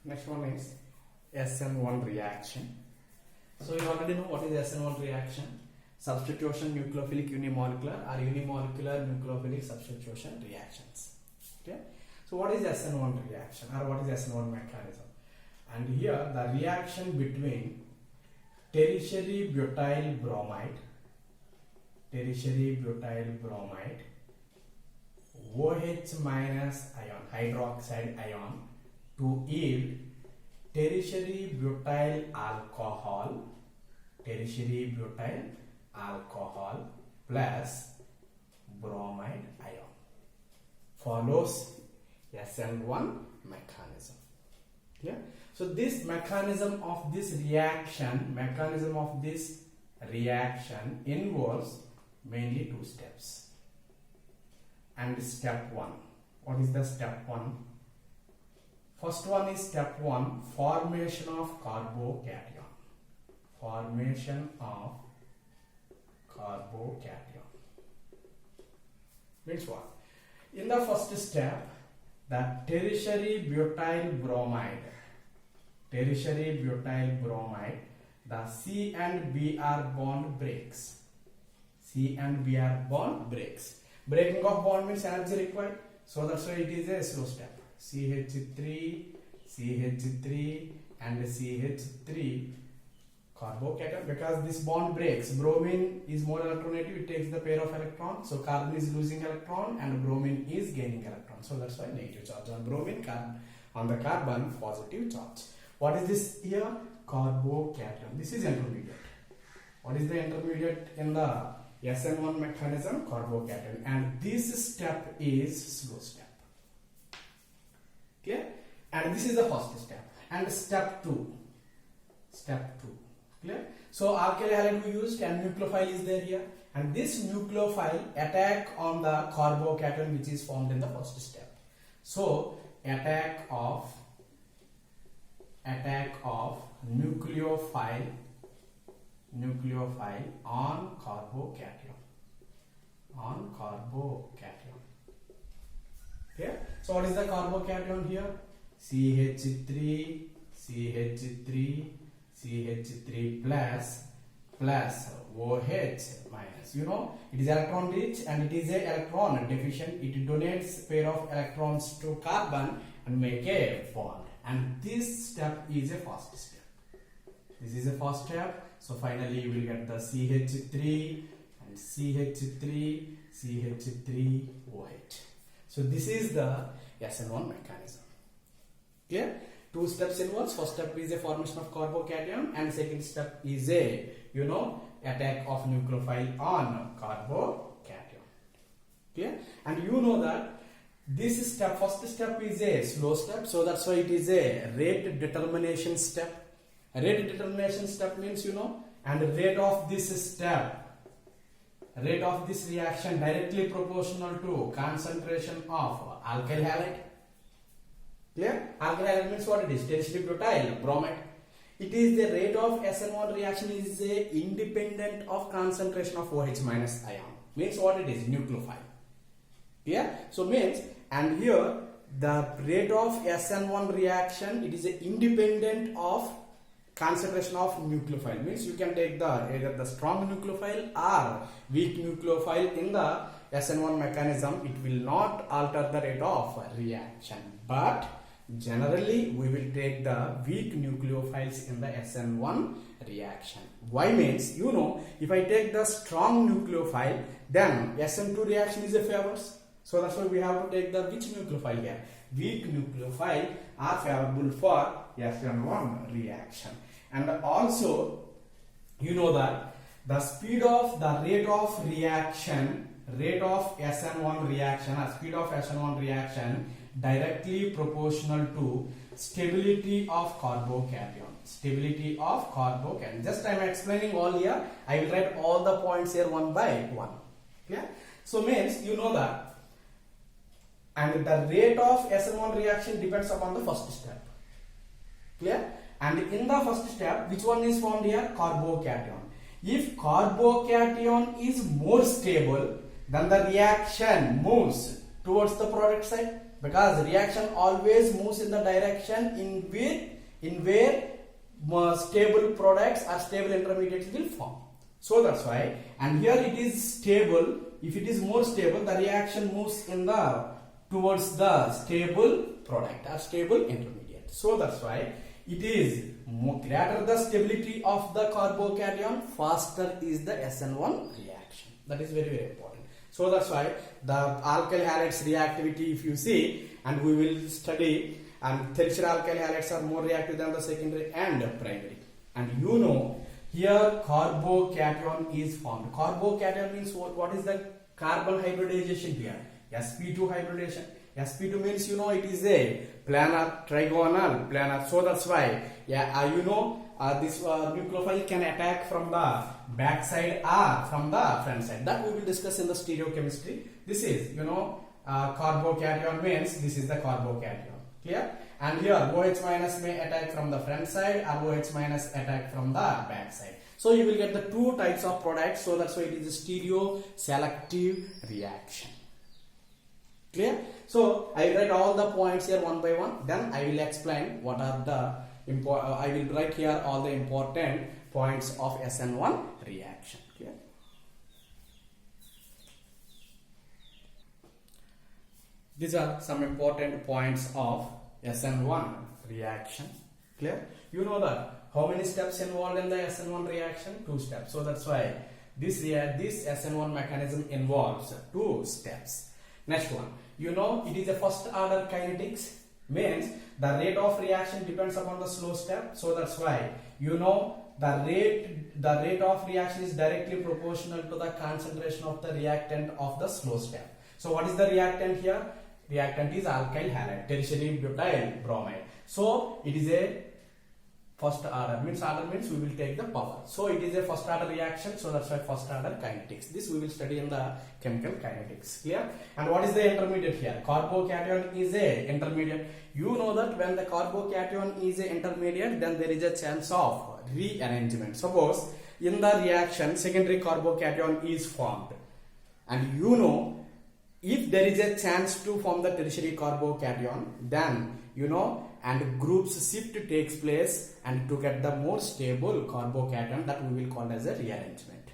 Next one is SN1 reaction. So you already know what is SN1 reaction. Substitution nucleophilic unimolecular or unimolecular nucleophilic substitution reactions. Okay. So what is SN1 reaction or what is SN1 mechanism? And here the reaction between tertiary butyl bromide, OH minus ion, hydroxide ion, to yield tertiary butyl alcohol plus bromide ion follows SN1 mechanism. Clear? So this mechanism of this reaction involves mainly two steps. And step 1. What is the step 1? First one is step 1, formation of carbocation. Means what? In the first step, the tertiary butyl bromide, the C and Br bond breaks. Breaking of bond means energy required. So that's why it is a slow step. CH3 and CH3 carbocation, because this bond breaks. Bromine is more electronegative, it takes the pair of electrons. So carbon is losing electron and bromine is gaining electron. So that's why negative charge on bromine, on the carbon positive charge. What is this here? Carbocation. This is intermediate. What is the intermediate in the SN1 mechanism? Carbocation. And this step is slow step. Clear? And this is the first step. And step 2. Clear? So alkyl halide we used and nucleophile is there here. And this nucleophile attack on the carbocation which is formed in the first step. So attack of nucleophile on carbocation. Okay? So what is the carbocation here? CH3 plus OH minus. You know, it is electron rich and it is a electron deficient. It donates pair of electrons to carbon and make a bond. And this step is a first step. This is a first step. So finally you will get the CH3 and CH3 OH. So this is the SN1 mechanism. Clear? Two steps involves. First step is a formation of carbocation and second step is a attack of nucleophile on carbocation. Clear? And you know that this step, first step is a slow step, so that's why it is a rate determination step. Rate determination step means and rate of this reaction directly proportional to concentration of alkyl halide. Clear? Alkyl halide means what it is? Tertiary butyl bromide. It is the rate of SN1 reaction is independent of concentration of OH minus ion. Means what it is? Nucleophile. Yeah? So means, and here the rate of SN1 reaction, it is independent of concentration of nucleophile. Means you can take either the strong nucleophile or weak nucleophile in the SN1 mechanism. It will not alter the rate of reaction. But generally we will take the weak nucleophiles in the SN1 reaction. Why means, if I take the strong nucleophile, then SN2 reaction is a favors. So that's why we have to take the which nucleophile here? Weak nucleophile are favorable for SN1 reaction. And also, that the speed of the rate of SN1 reaction directly proportional to stability of carbocation. Just I am explaining all here. I will write all the points here one by one. Yeah? So means that. And the rate of SN1 reaction depends upon the first step. Clear? And in the first step, which one is formed here? Carbocation. If carbocation is more stable, then the reaction moves towards the product side. Because reaction always moves in the direction in where more stable products or stable intermediates will form. So that's why, and here it is stable. If it is more stable, the reaction moves in the towards the stable product or stable intermediate. So that's why it is more greater the stability of the carbocation, faster is the SN1 reaction. That is very, very important. So that's why the alkyl halides reactivity, if you see, and we will study, and tertiary alkyl halides are more reactive than the secondary and primary. And you know, here carbocation is formed. Carbocation means what is the carbon hybridization here? sp2 hybridization. sp2 means, you know, it is a planar, trigonal, planar. So that's why, you know, this nucleophile can attack from the back side or from the front side. That we will discuss in the stereochemistry. This is, you know, carbocation means this is the carbocation. Clear? And here OH minus may attack from the front side or OH minus attack from the back side. So you will get the two types of products. So that's why it is a stereo selective reaction. Clear? So I will write all the points here one by one. Then I will explain what are the I will write here all the important points of SN1 reaction. Clear? These are some important points of SN1 reaction. Clear? You know that how many steps involved in the SN1 reaction? 2 steps. So that's why this SN1 mechanism involves 2 steps. Next one, you know, it is a first order kinetics, means the rate of reaction depends upon the slow step. So that's why, you know, the rate of reaction is directly proportional to the concentration of the reactant of the slow step. So what is the reactant here? Reactant is alkyl halide, tertiary butyl bromide. So it is a first order means we will take the power. So it is a first order reaction. So that's why first order kinetics. This we will study in the chemical kinetics. Clear? And what is the intermediate here? Carbocation is a intermediate. You know that when the carbocation is a intermediate, then there is a chance of rearrangement. Suppose in the reaction secondary carbocation is formed, and you know, if there is a chance to form the tertiary carbocation, then you know, and groups shift takes place, and to get the more stable carbocation, that we will call as a rearrangement.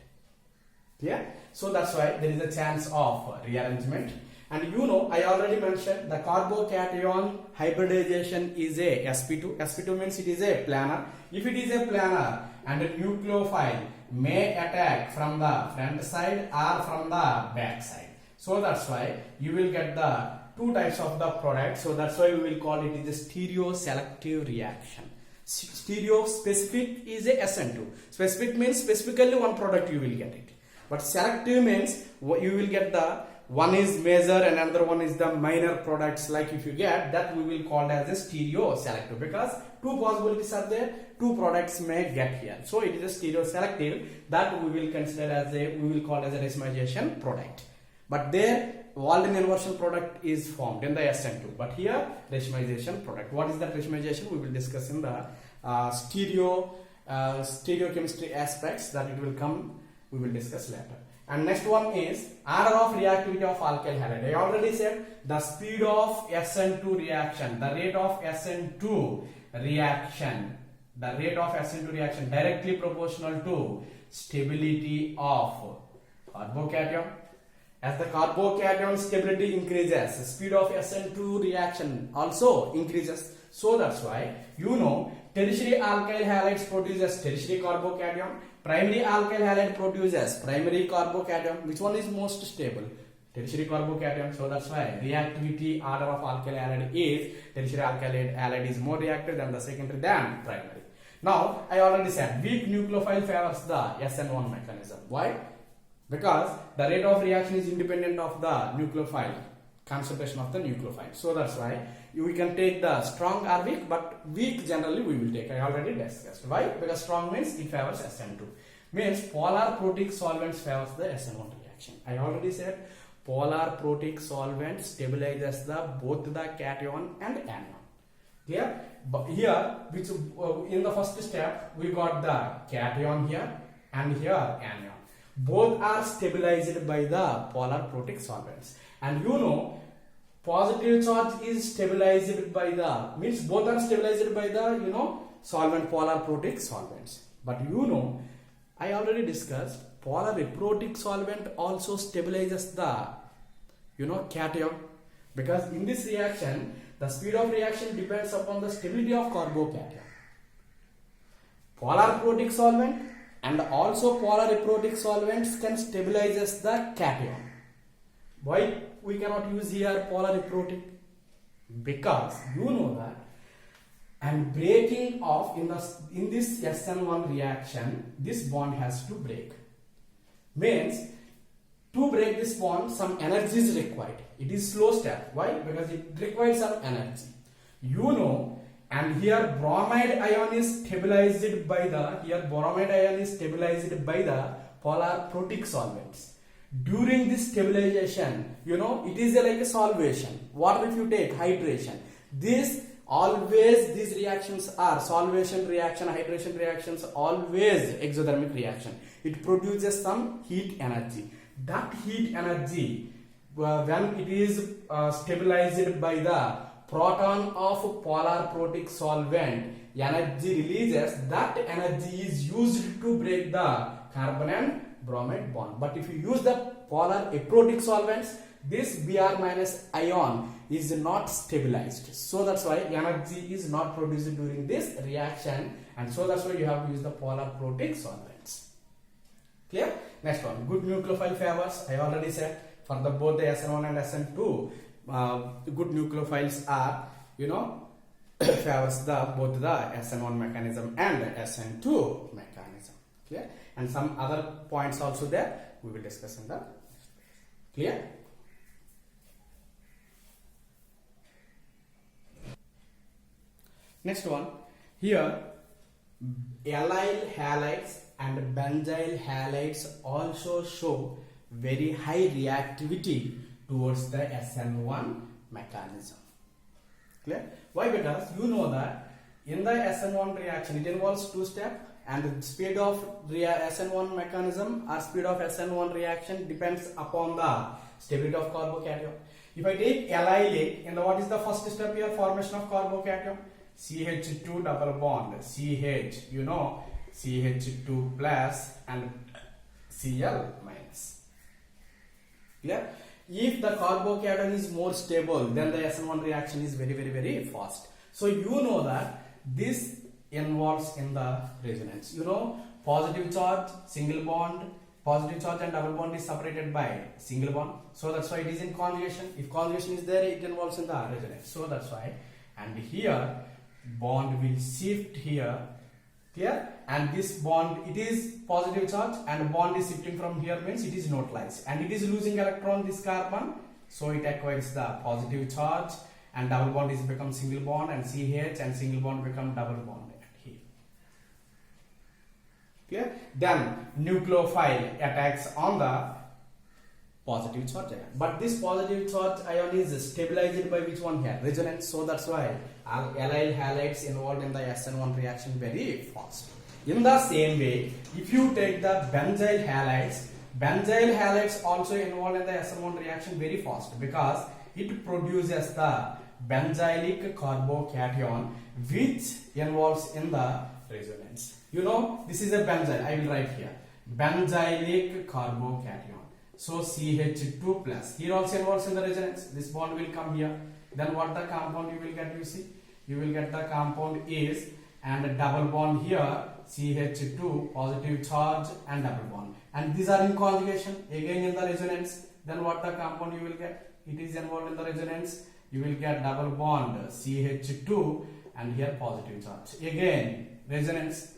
Clear? So that's why there is a chance of rearrangement. And you know, I already mentioned the carbocation hybridization is a sp2. sp2 means it is a planar. If it is a planar and a nucleophile may attack from the front side or from the back side. So that's why you will get the 2 types of the product. So that's why we will call it is a stereo selective reaction. Stereo specific is a SN2. Specific means specifically one product you will get it. But selective means you will get the one is major and another one is the minor products. Like if you get that, we will call as a stereo selective, because 2 possibilities are there, 2 products may get here. So it is a stereo selective that we will consider as a, we will call as a racemization product. But there Walden inversion product is formed in the SN2, but here racemization product. What is that racemization? We will discuss in the stereochemistry aspects, that it will come, we will discuss later. And next one is order of reactivity of alkyl halide. I already said the speed of SN2 reaction, the rate of SN2 reaction, directly proportional to stability of carbocation. As the carbocation stability increases, the speed of SN2 reaction also increases. So that's why, you know, tertiary alkyl halides produces tertiary carbocation, primary alkyl halide produces primary carbocation. Which one is most stable? Tertiary carbocation. So that's why reactivity order of alkyl halide is tertiary alkyl halide is more reactive than the secondary than primary. Now I already said weak nucleophile favors the SN1 mechanism. Why? Because the rate of reaction is independent of the nucleophile, concentration of the nucleophile. So that's why we can take the strong or weak, but weak generally we will take. I already discussed. Why? Because strong means it favors SN2. Means polar protic solvents favors the SN1 reaction. I already said polar protic solvent stabilizes both the cation and anion. Clear? But here, which in the first step we got the cation here and here anion. Both are stabilized by the polar protic solvents. And you know, positive charge is stabilized by the, means both are stabilized by the solvent, polar protic solvents. But I already discussed polar protic solvent also stabilizes the cation, because in this reaction the speed of reaction depends upon the stability of carbocation. Polar protic solvent and also polar protic solvents can stabilize the cation. Why we cannot use here polar protic? Because that and breaking off in this SN1 reaction, this bond has to break. Means to break this bond some energy is required. It is slow step. Why? Because it requires some energy. And here bromide ion is stabilized by the polar protic solvents. During this stabilization, it is like a solvation. Water if you take, hydration. These reactions are solvation reaction, hydration reactions, always exothermic reaction. It produces some heat energy. That heat energy, when it is stabilized by the proton of polar protic solvent, energy releases. That energy is used to break the carbon and bromide bond. But if you use the polar aprotic solvents, this Br minus ion is not stabilized. So that's why energy is not produced during this reaction, and so that's why you have to use the polar protic solvents. Clear? Next one, good nucleophile favors. I already said for the both the SN1 and SN2, good nucleophiles are favors both the SN1 mechanism and SN2 mechanism. Clear? And some other points also there we will discuss in the next page. Clear? Next one, here allyl halides and benzyl halides also show very high reactivity towards the SN1 mechanism. Clear? Why? Because that in the SN1 reaction it involves two steps, and the speed of SN1 mechanism or speed of SN1 reaction depends upon the stability of carbocation. If I take allylic, and what is the first step here? Formation of carbocation. CH2 double bond, CH, CH2 plus and Cl minus. Clear? If the carbocation is more stable, then the SN1 reaction is very, very, very fast. So that this involves in the resonance. Positive charge, single bond, positive charge and double bond is separated by single bond. So that's why it is in conjugation. If conjugation is there, it involves in the resonance. So that's why. And here bond will shift here. Clear? And this bond, it is positive charge and bond is shifting from here, means it is neutralized and it is losing electron, this carbon, so it acquires the positive charge and double bond is become single bond and CH and single bond become double bond here. Clear? Then nucleophile attacks on the positive charge ion, but this positive charge ion is stabilized by which one here? Resonance. So that's why allyl halides involved in the SN1 reaction very fast. In the same way, if you take the benzyl halides also involved in the SN1 reaction very fast, because it produces the benzylic carbocation which involves in the resonance. This is a benzyl. I will write here benzylic carbocation. So CH2 plus. Here also involves in the resonance. This bond will come here. Then what the compound you will get? You will get the compound is, and a double bond here, CH2, positive charge and double bond. And these are in conjugation, again in the resonance. Then what the compound you will get? It is involved in the resonance. You will get double bond CH2 and here positive charge. Again resonance.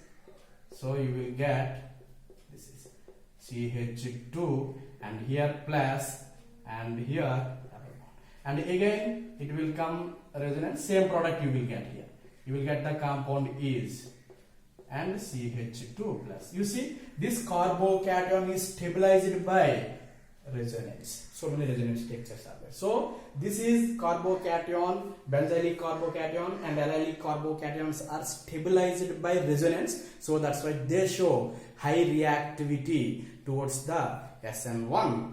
So you will get, this is CH2 and here plus and here double bond. And again it will come resonance, same product you will get here. You will get the compound is and CH2 plus. You see, this carbocation is stabilized by resonance. So many resonance structures are there. So this is carbocation, benzylic carbocation and allylic carbocations are stabilized by resonance. So that's why they show high reactivity towards the SN1